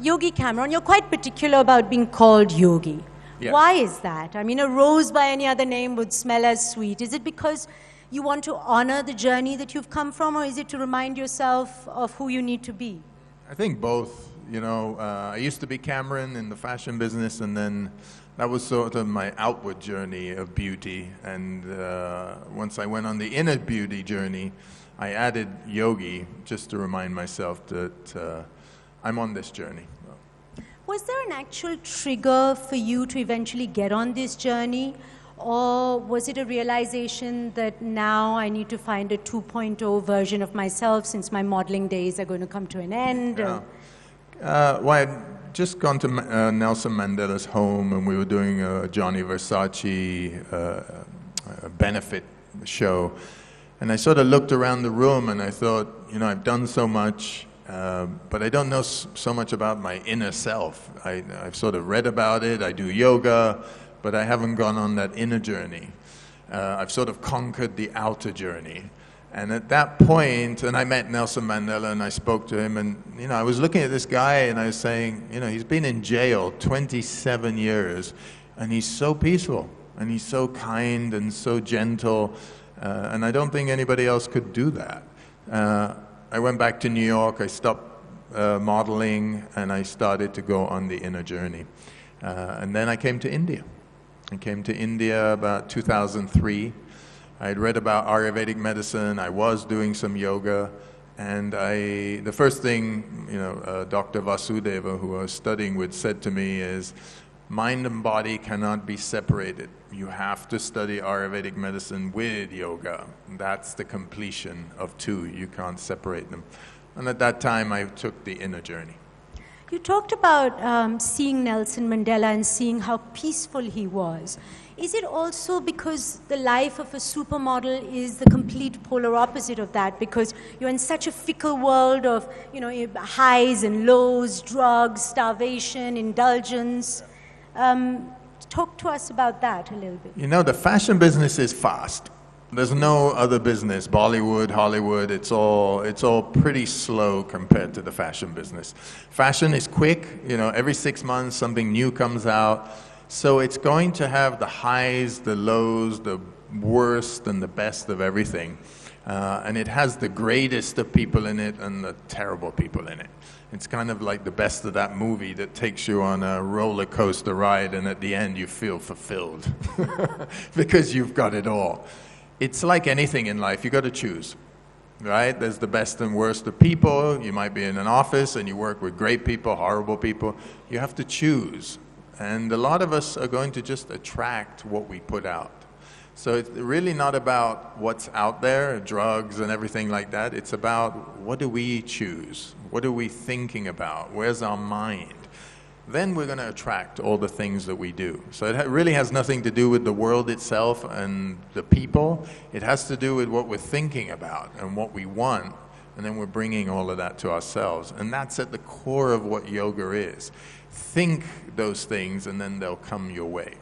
Yogi Cameron, you're quite particular about being called Yogi. Yeah. Why is that? I mean, a rose by any other name would smell as sweet. Is it because you want to honor the journey that you've come from, or is it to remind yourself of who you need to be? I think both. You know, I used to be Cameron in the fashion business, and then that was sort of my outward journey of beauty. And once I went on the inner beauty journey, I added Yogi just to remind myself that I'm on this journey. Was there an actual trigger for you to eventually get on this journey? Or was it a realization that now I need to find a 2.0 version of myself since my modeling days are going to come to an end? Yeah. Well, I'd just gone to Nelson Mandela's home, and we were doing a Gianni Versace benefit show. And I sort of looked around the room and I thought, you know, I've done so much, but I don't know so much about my inner self. I've sort of read about it, I do yoga, but I haven't gone on that inner journey. I've sort of conquered the outer journey. And at that point, and I met Nelson Mandela and I spoke to him, and you know, I was looking at this guy and I was saying, you know, he's been in jail 27 years and he's so peaceful and he's so kind and so gentle, and I don't think anybody else could do that. I went back to New York, I stopped modeling, and I started to go on the inner journey. And then I came to India. I came to India about 2003. I had read about ayurvedic medicine, I was doing some yoga, and the first thing, you know, Dr. Vasudeva, who I was studying with, said to me is, mind and body cannot be separated. You have to study ayurvedic medicine with yoga. That's the completion of two. You can't separate them. And at that time, I took the inner journey. You talked about seeing Nelson Mandela and seeing how peaceful he was. Is it also because the life of a supermodel is the complete polar opposite of that, because you're in such a fickle world of, you know, highs and lows, drugs, starvation, indulgence? Talk to us about that a little bit. You know, the fashion business is fast. There's no other business, Bollywood, Hollywood, it's all pretty slow compared to the fashion business. Fashion is quick, you know, every 6 months something new comes out. So it's going to have the highs, the lows, the worst and the best of everything. And it has the greatest of people in it and the terrible people in it. It's kind of like the best of that movie that takes you on a roller coaster ride, and at the end you feel fulfilled because you've got it all. It's like anything in life, you got to choose, right? There's the best and worst of people. You might be in an office and you work with great people, horrible people. You have to choose. And a lot of us are going to just attract what we put out. So it's really not about what's out there, drugs and everything like that. It's about what do we choose? What are we thinking about? Where's our mind? Then we're going to attract all the things that we do. So it really has nothing to do with the world itself and the people. It has to do with what we're thinking about and what we want. And then we're bringing all of that to ourselves. And that's at the core of what yoga is. Think those things and then they'll come your way.